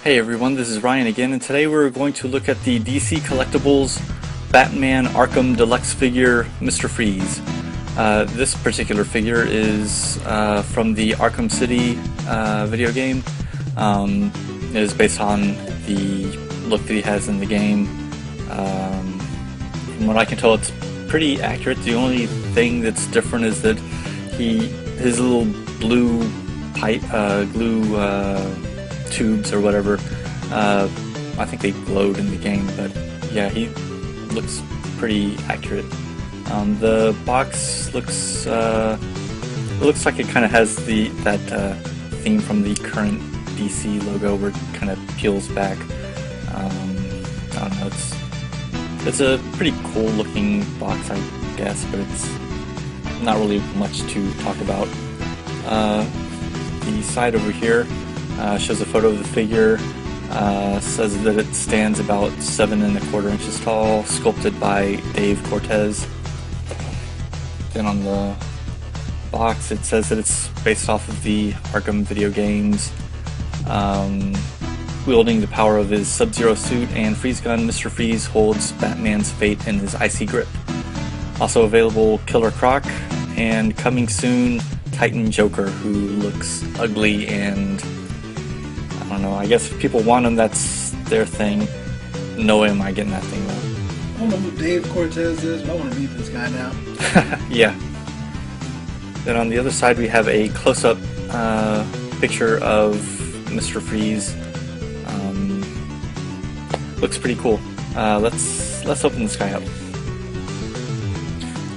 Hey everyone, this is Ryan again, and today we're going to look at the DC Collectibles Batman Arkham Deluxe figure, Mr. Freeze. This particular figure is from the Arkham City video game. It is based on the look that he has in the game. From what I can tell, it's pretty accurate. The only thing that's different is that his little blue pipe, glue tubes or whatever, I think they glowed in the game, but yeah, he looks pretty accurate. The box looks it looks like it kind of has that theme from the current DC logo where it kind of peels back. I don't know, it's a pretty cool looking box, I guess, but it's not really much to talk about. The side over here shows a photo of the figure, says that it stands about 7¼ inches tall, sculpted by Dave Cortez. Then on the box it says that it's based off of the Arkham video games. Wielding the power of his Sub-Zero suit and freeze gun, Mr. Freeze holds Batman's fate in his icy grip. Also available, Killer Croc, and coming soon, Titan Joker, who looks ugly and I don't know, I guess if people want him, that's their thing. No way am I getting that thing though. I don't know who Dave Cortez is, but I want to meet this guy now. Yeah. Then on the other side we have a close-up picture of Mr. Freeze. Looks pretty cool. Let's open this guy up.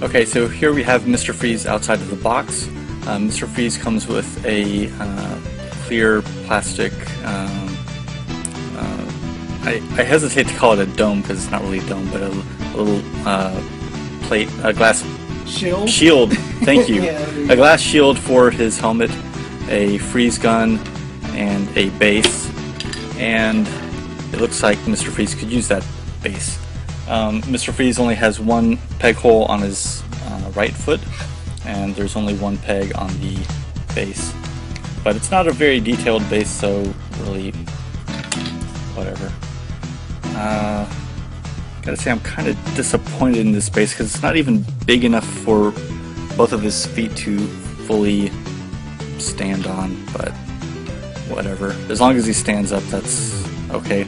Okay, so here we have Mr. Freeze outside of the box. Mr. Freeze comes with a clear plastic, I hesitate to call it a dome because it's not really a dome, but a little plate, a glass shield. Thank you. Yeah, a glass shield for his helmet, a freeze gun, and a base. And it looks like Mr. Freeze could use that base. Mr. Freeze only has one peg hole on his right foot, and there's only one peg on the base. But it's not a very detailed base, so really, whatever. Gotta say, I'm kind of disappointed in this base because it's not even big enough for both of his feet to fully stand on, but whatever. As long as he stands up, that's okay.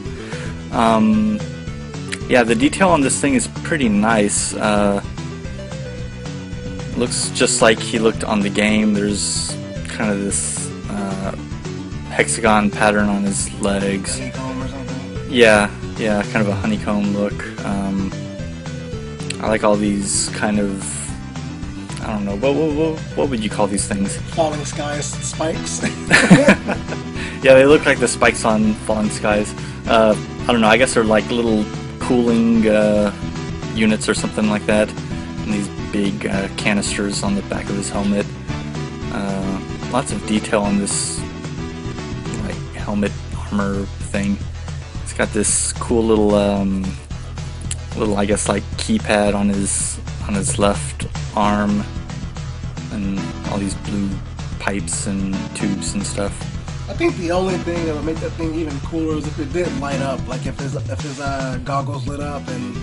Yeah, the detail on this thing is pretty nice. Looks just like he looked on the game. There's kind of this hexagon pattern on his legs. Honeycomb or something? Yeah, kind of a honeycomb look. I like all these kind of, I don't know, what would you call these things? Falling skies spikes? Yeah, they look like the spikes on Falling Skies. I don't know, I guess they're like little cooling units or something like that. And these big canisters on the back of his helmet. Lots of detail on this like helmet armor thing. It's got this cool little I guess like keypad on his left arm, and all these blue pipes and tubes and stuff. I think the only thing that would make that thing even cooler is if it did light up, like if his goggles lit up and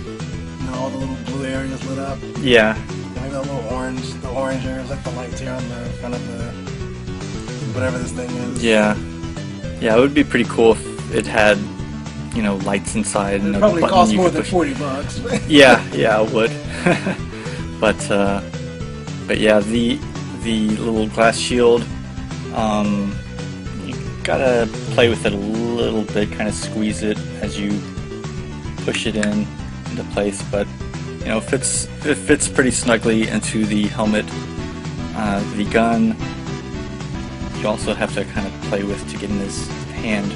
all the little blue areas lit up. Yeah. Like the little orange areas, like the lights here on the front of the whatever this thing is. Yeah, it would be pretty cool if it had, lights inside and it a probably button costs you more could than push. $40. Yeah, it would. but yeah, the little glass shield, you gotta play with it a little bit, kind of squeeze it as you push it into place, but it fits pretty snugly into the helmet. The gun you also have to kind of play with to get in his hand,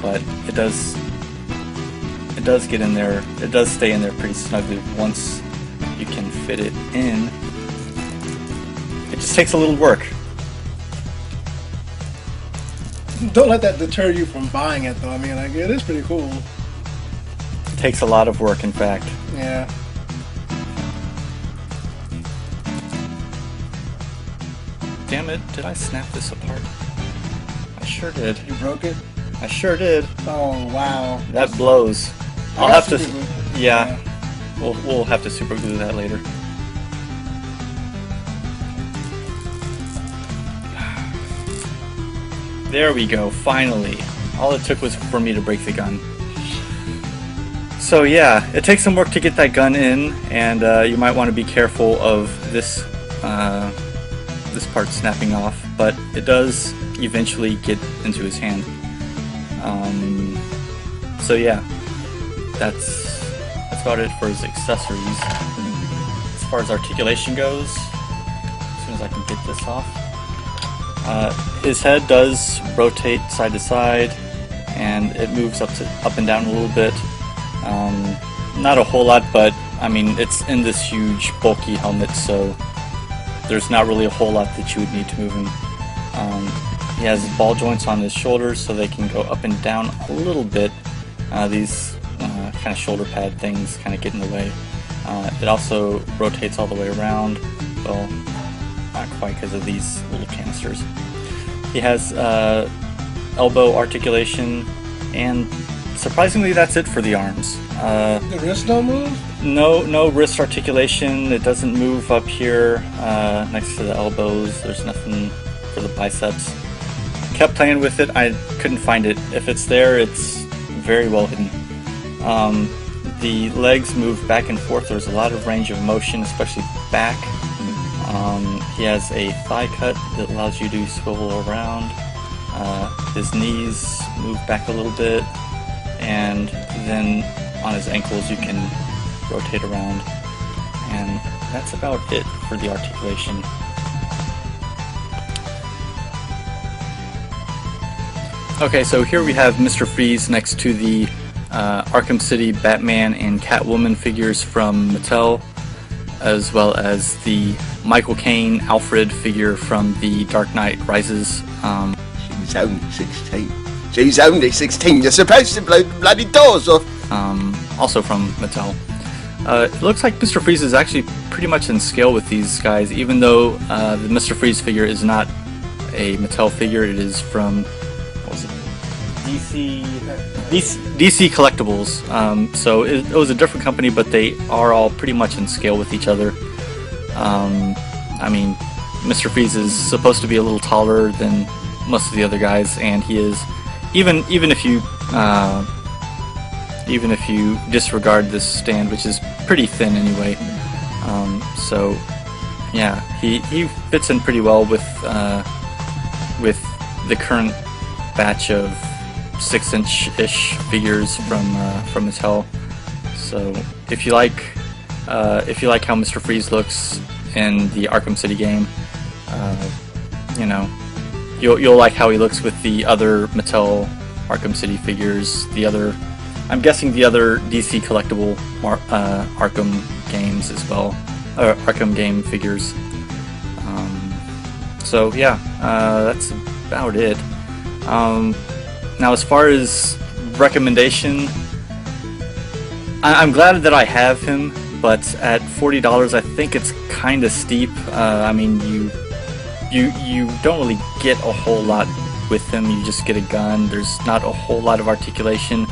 but it does get in there. It does stay in there pretty snugly once you can fit it in. It just takes a little work. Don't let that deter you from buying it, though. I mean, like, it is pretty cool. It takes a lot of work, in fact. Yeah. Damn it, did I snap this apart? I sure did. You broke it? I sure did. Oh wow. That blows. I'll I got have to. super glue. Yeah, we'll have to super glue that later. There we go. Finally, all it took was for me to break the gun. So yeah, it takes some work to get that gun in, and you might want to be careful of this this part snapping off, but it does eventually get into his hand. So yeah, that's about it for his accessories. As far as articulation goes, as soon as I can get this off, his head does rotate side to side, and it moves up and down a little bit. Not a whole lot, but I mean it's in this huge bulky helmet, so there's not really a whole lot that you would need to move him. He has ball joints on his shoulders, so they can go up and down a little bit. These kind of shoulder pad things kind of get in the way. It also rotates all the way around. Well, not quite because of these little canisters. He has elbow articulation, and surprisingly that's it for the arms. The wrist don't move? No wrist articulation. It doesn't move up here next to the elbows. There's nothing for the biceps. Kept playing with it. I couldn't find it. If it's there, it's very well hidden. The legs move back and forth. There's a lot of range of motion, especially back. He has a thigh cut that allows you to swivel around. His knees move back a little bit, and then on his ankles you can rotate around, and that's about it for the articulation. Okay, so here we have Mr. Freeze next to the Arkham City Batman and Catwoman figures from Mattel, as well as the Michael Caine Alfred figure from the Dark Knight Rises. She's only 16. She's only 16. You're supposed to blow the bloody doors off. Also from Mattel. It looks like Mr. Freeze is actually pretty much in scale with these guys, even though the Mr. Freeze figure is not a Mattel figure. It is from, what was it? DC Collectibles. So it was a different company, but they are all pretty much in scale with each other. I mean, Mr. Freeze is supposed to be a little taller than most of the other guys, and he is, even if you disregard this stand, which is pretty thin anyway. So yeah, he fits in pretty well with the current batch of 6-inch-ish figures from Mattel. So if you like how Mr. Freeze looks in the Arkham City game, you know, you'll like how he looks with the other Mattel Arkham City figures. I'm guessing the other DC collectible Arkham games as well, Arkham game figures. So yeah, that's about it. Now, as far as recommendation, I'm glad that I have him, but at $40, I think it's kind of steep. I mean, you don't really get a whole lot with him. You just get a gun. There's not a whole lot of articulation.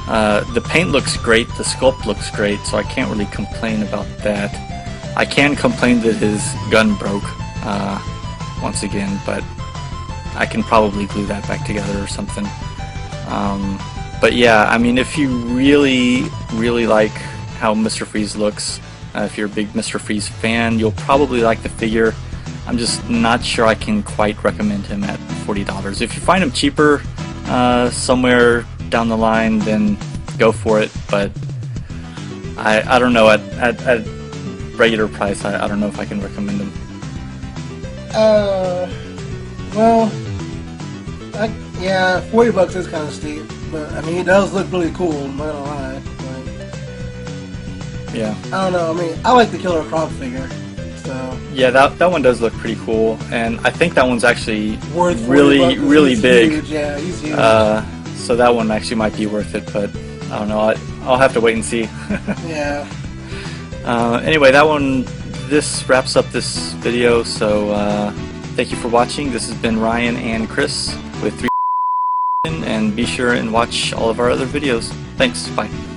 The paint looks great. The sculpt looks great, so I can't really complain about that. I can complain that his gun broke once again, but I can probably glue that back together or something. But yeah, I mean, if you really like how Mr. Freeze looks, if you're a big Mr. Freeze fan, you'll probably like the figure. I'm just not sure I can quite recommend him at $40. If you find him cheaper somewhere down the line, then go for it, but I don't know, at regular price, I don't know if I can recommend him. Well, yeah, $40 is kind of steep, but I mean, he does look really cool, I'm not gonna lie. But, yeah. I don't know, I mean, I like the Killer Croc figure, so. Yeah, that one does look pretty cool, and I think that one's actually Worth really big. Huge. Yeah, he's huge. So that one actually might be worth it, but I don't know, I'll have to wait and see. Yeah. Anyway, this wraps up this video, so thank you for watching. This has been Ryan and Chris with 3 and be sure and watch all of our other videos. Thanks, bye.